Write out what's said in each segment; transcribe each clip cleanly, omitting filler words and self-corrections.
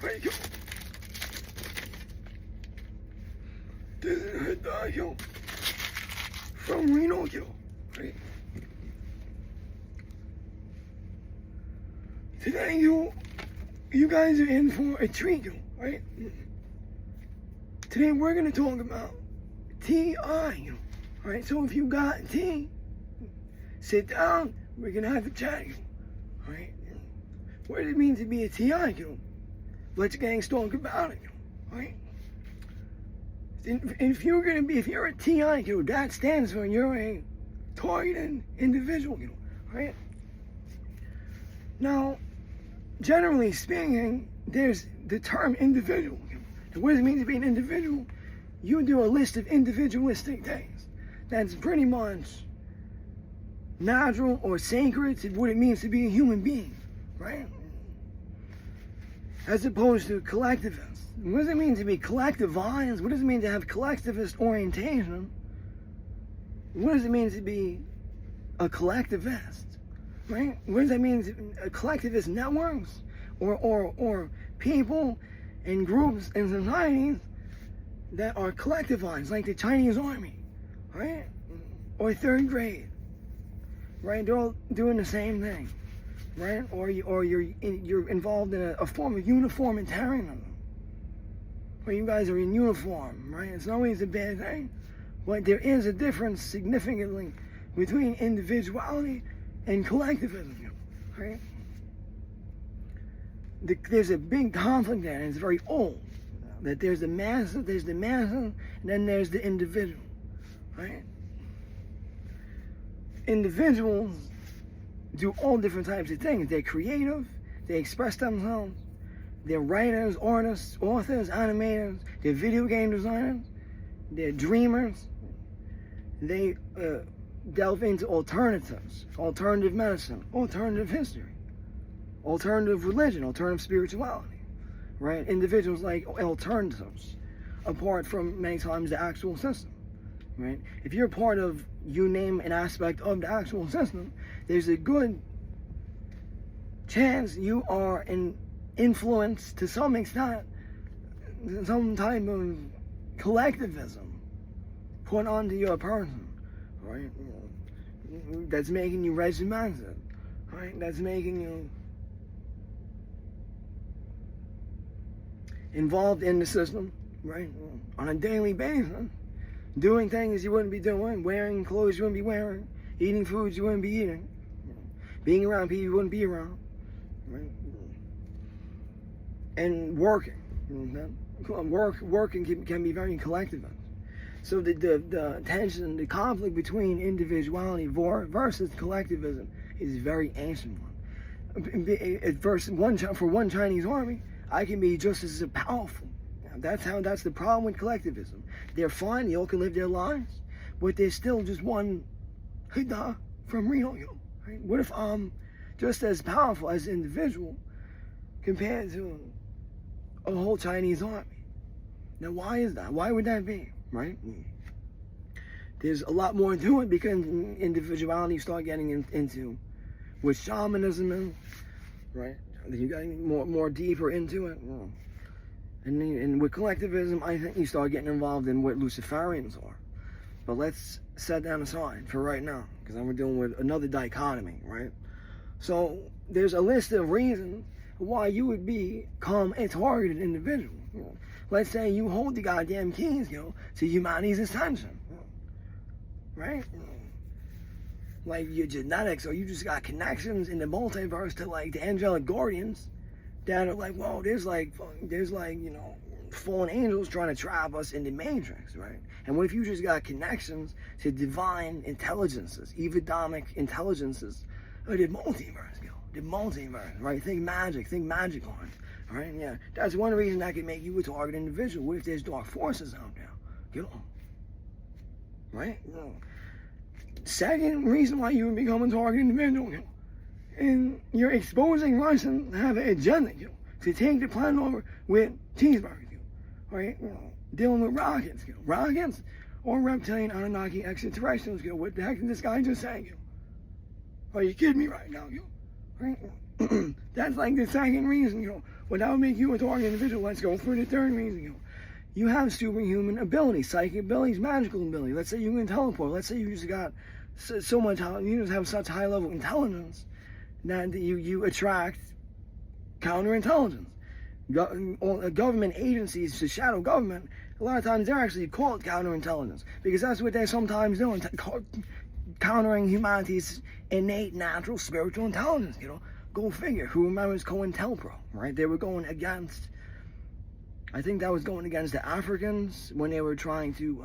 Right, yo. This is Hida, yo. From Reno, yo. Right. Today, you guys are in for a treat, yo. Right. Today, we're gonna talk about T.I., yo. Alright, so if you got T, sit down, we're gonna have a chat, yo. Alright? What does it mean to be a T.I., yo? Let's GANGSTALK about it, yo. Alright? If you're a T.I., yo, that stands for you're a targeted individual, yo. Alright? Now, generally speaking, there's the term individual, yo. And what does it mean to be an individual? You do a list of individualistic things. That's pretty much natural or sacred to what it means to be a human being, right? As opposed to collectivist. What does it mean to be collectivized? What does it mean to have collectivist orientation? What does it mean to be a collectivist, right? What does that mean to a collectivist networks or people and groups and societies that are collectivized, like the Chinese army, right? Or third grade, right? They're all doing the same thing, right? Or you're involved in a form of uniformitarianism, where you guys are in uniform, right? It's not always a bad thing, but there is a difference significantly between individuality and collectivism, right? There's a big conflict there, and it's very old. That there's the masses, and then there's the individual, right? Individuals do all different types of things. They're creative, they express themselves, they're writers, artists, authors, animators, they're video game designers, they're dreamers, they delve into alternatives, alternative medicine, alternative history, alternative religion, alternative spirituality. Right? Individuals like alternatives, apart from many times the actual system, right? If you're part of, you name an aspect of the actual system, there's a good chance you are an influence to some extent, some type of collectivism put onto your person, right? That's making you regimented, right? That's making you involved in the system, right? On a daily basis, doing things you wouldn't be doing, wearing clothes you wouldn't be wearing, eating foods you wouldn't be eating, being around people you wouldn't be around, right? And working. Working can be very collectivist. So the tension, the conflict between individuality versus collectivism is a very ancient one. For one Chinese army, I can be just as powerful. That's the problem with collectivism. They're fine, they all can live their lives, but there's still just one Hida from Reno, right? What if I'm just as powerful as an individual compared to a whole Chinese army? Now, why is that? Why would that be, right? There's a lot more to it, because individuality, you start getting into what shamanism is, right? You got more deeper into it, and with collectivism, I think you start getting involved in what Luciferians are. But let's set that aside for right now, because then we're dealing with another dichotomy, right? So there's a list of reasons why you would become a targeted individual. Let's say you hold the goddamn keys, to humanity's ascension, right? Like your genetics, or you just got connections in the multiverse to like the angelic guardians that are like, whoa, there's like fallen angels trying to trap us in the matrix, right? And what if you just got connections to divine intelligences, evidamic intelligences, or the multiverse, the multiverse, right? Think magic on, right? Yeah, that's one reason that could make you a target individual. What if there's dark forces out there, right? Second reason why you would become a target individual, and you're exposing Russians to have an agenda, to take the planet over with cheeseburgers, right? Dealing with rockets, or reptilian, Anunnaki, extraterrestrials, what the heck did this guy just say, Are you kidding me right now, right? That's like the second reason, what that would make you a target individual. Let's go for the third reason, You have superhuman ability, psychic abilities, magical ability. Let's say you can teleport. Let's say you just got so much, you just have such high level intelligence that you attract counterintelligence. Government agencies, the shadow government, a lot of times they're actually called counterintelligence because that's what they're sometimes doing, countering humanity's innate, natural, spiritual intelligence. Go figure. Who remembers COINTELPRO, right? They were going against, I think that was going against the Africans when they were trying to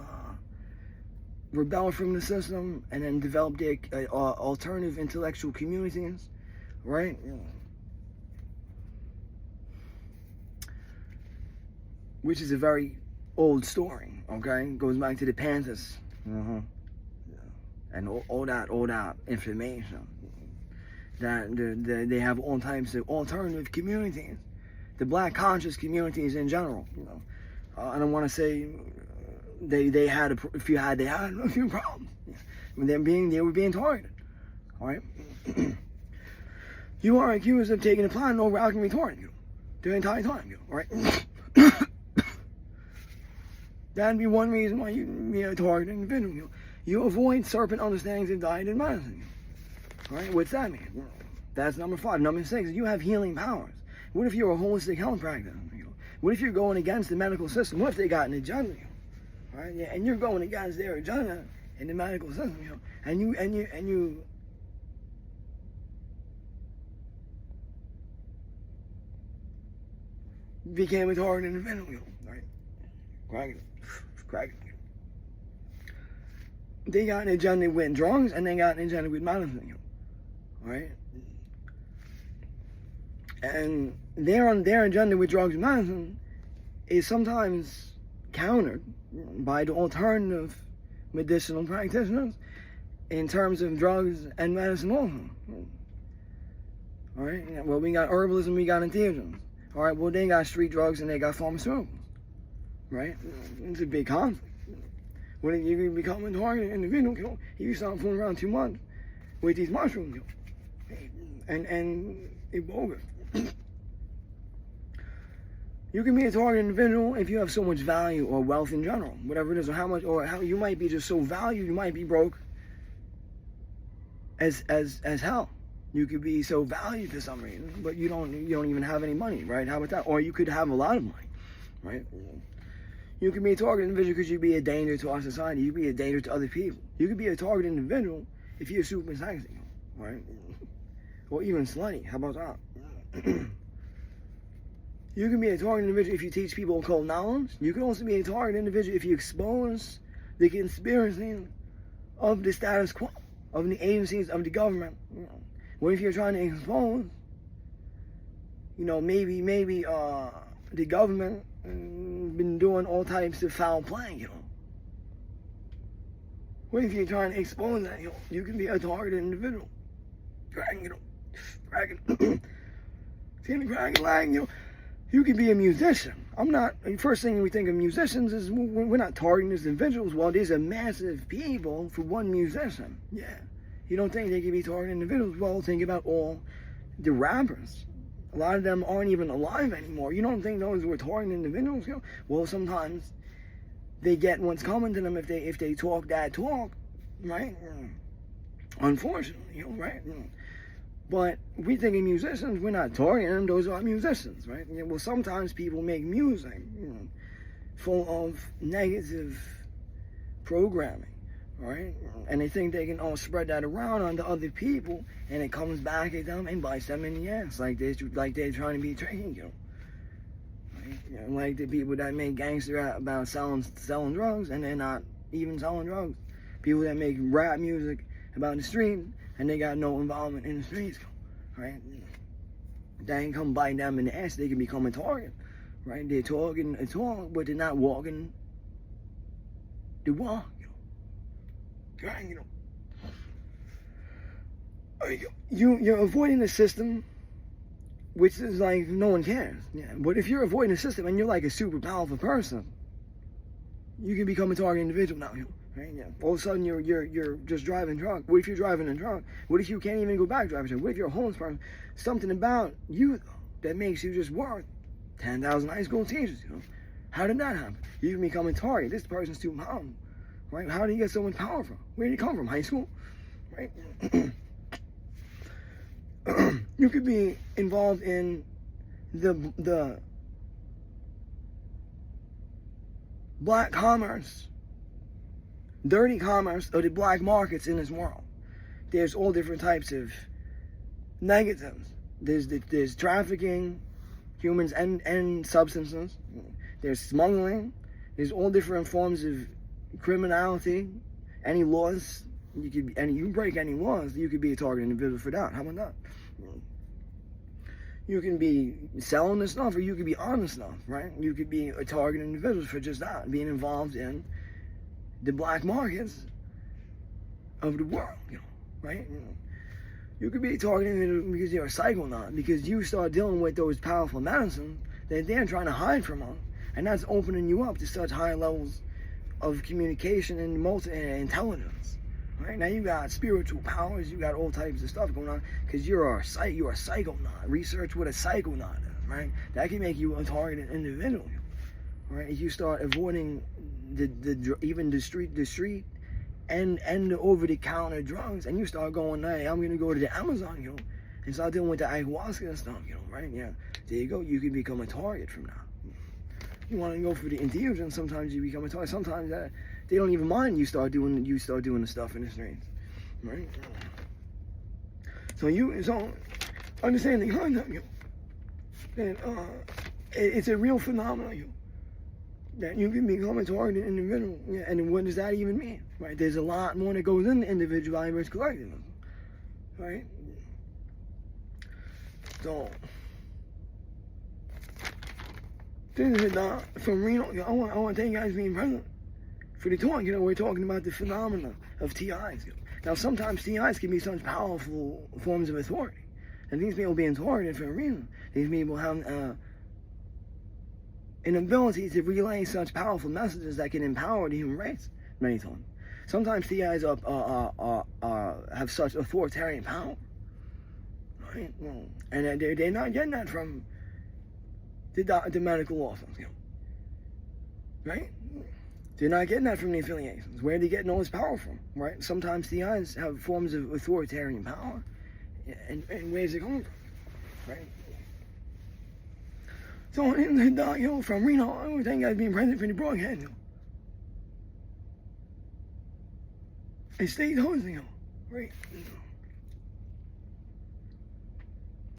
rebel from the system and then develop their alternative intellectual communities, right? Which is a very old story, okay? Goes back to the Panthers, and all that information. That they have all types of alternative communities, the black conscious communities in general. I don't want to say they had a few problems. They were being targeted. All right. You are accused of taking a plan over alchemy torn the entire time. All right. That'd be one reason why you be a target individual. You avoid serpent understandings of diet and medicine. All right, what's that mean? That's number 5. Number 6, you have healing powers. What if you're a holistic health practitioner? What if you're going against the medical system? What if they got an agenda? All right, and you're going against their agenda in the medical system, and you became a target individual, right? Cracking. They got an agenda with drugs, and they got an agenda with medicine. Right? And their agenda with drugs and medicine is sometimes countered by the alternative medicinal practitioners in terms of drugs and medicine also. All right? Well, we got herbalism, we got entheogens. All right, well, they got street drugs and they got pharmaceuticals. Right? It's a big conflict. When you become a target individual, you start fooling around too much with these mushrooms, and it's bogus. You can be a target individual if you have so much value or wealth in general, whatever it is, or how you might be just so valued, you might be broke as hell. You could be so valued for some reason, but you don't even have any money, right? How about that? Or you could have a lot of money, right? You can be a target individual because you'd be a danger to our society. You could be a danger to other people. You could be a target individual if you're super sexy, right? Or even slutty. How about that? You can be a target individual if you teach people occult knowledge. You can also be a target individual if you expose the conspiracy of the status quo, of the agencies of the government. What if you're trying to expose, maybe the government been doing all types of foul play, What if you're trying to expose that, You can be a targeted individual. Cracking, You can be a musician. First thing we think of musicians is we're not targeting these individuals. Well, these are massive people for one musician. Yeah. You don't think they can be targeted individuals? Well, think about all the rappers. A lot of them aren't even alive anymore. You don't think those were targeted individuals? Well, sometimes they get what's coming to them if they talk that talk, right? Unfortunately, right? But we think of musicians, we're not targeting them. Those are musicians, right? Well, sometimes people make music, full of negative programming, right? And they think they can all spread that around onto other people, and it comes back at them and bites them in the ass, like they're trying to be tricky, right? Like the people that make gangster rap about selling drugs, and they're not even selling drugs. People that make rap music about the street, and they got no involvement in the streets, right? They ain't come biting them in the ass. They can become a target, right? They're talking a talk, but they're not walking the walk, right? You're avoiding the system, which is like no one cares. Yeah. But if you're avoiding the system and you're like a super powerful person, you can become a target individual now, Right? Yeah. All of a sudden you're just driving drunk. What if you're driving a drunk? What if you can't even go back driving drunk? What if you're a homeless person? Something about you that makes you just worth 10,000 high school teachers, you know? How did that happen? You can become a target. This person's too powerful, right? How did he get so much power from? Where did he come from? High school, right? You could be involved in the black commerce, dirty commerce of the black markets in this world. There's all different types of negatives. There's trafficking, humans and substances. There's smuggling. There's all different forms of criminality. Any laws, you break any laws, you could be a target individual for that. How about that? You can be selling this stuff, or you could be on the stuff, right? You could be a target individual for just that, being involved in the black markets of the world, you know, right? You could be a target individual because you're a psychonaut, because you start dealing with those powerful medicines that they're trying to hide from us, and that's opening you up to such high levels of communication and intelligence. Right now, you got spiritual powers, you got all types of stuff going on, because you're a psychonaut. Research what a psychonaut is, right? That can make you a targeted individual, right? If you start avoiding even the street and the over-the-counter drugs, and you start going, hey, I'm gonna go to the Amazon, you know, and start dealing with the ayahuasca and stuff, you know, right? Yeah, there you go. You can become a target from now. You want to go for the infusion, sometimes you become a target. Sometimes they don't even mind you start doing the stuff in the streets, right? So understand the concept, you know, that it's a real phenomenon, you know, that you can become a targeted individual. Yeah, and what does that even mean, right? There's a lot more that goes into individuality versus collectivism, right? So this is from Reno. I want to thank you guys for being present for the talk. You know, we're talking about the phenomena of TIs. You know. Now, sometimes TIs can be such powerful forms of authority, and these people being targeted for a reason. These people have an ability to relay such powerful messages that can empower the human race many times. Sometimes TIs have such authoritarian power, right? And they're not getting that from the medical office, you know, right? They're not getting that from the affiliations. Where are they getting all this power from, right? Sometimes TIs have forms of authoritarian power, and where's it coming from, right? So, in the you know, from Reno, I want to thank you guys being present for the broadcast, you know. And stay hosting, you know, right?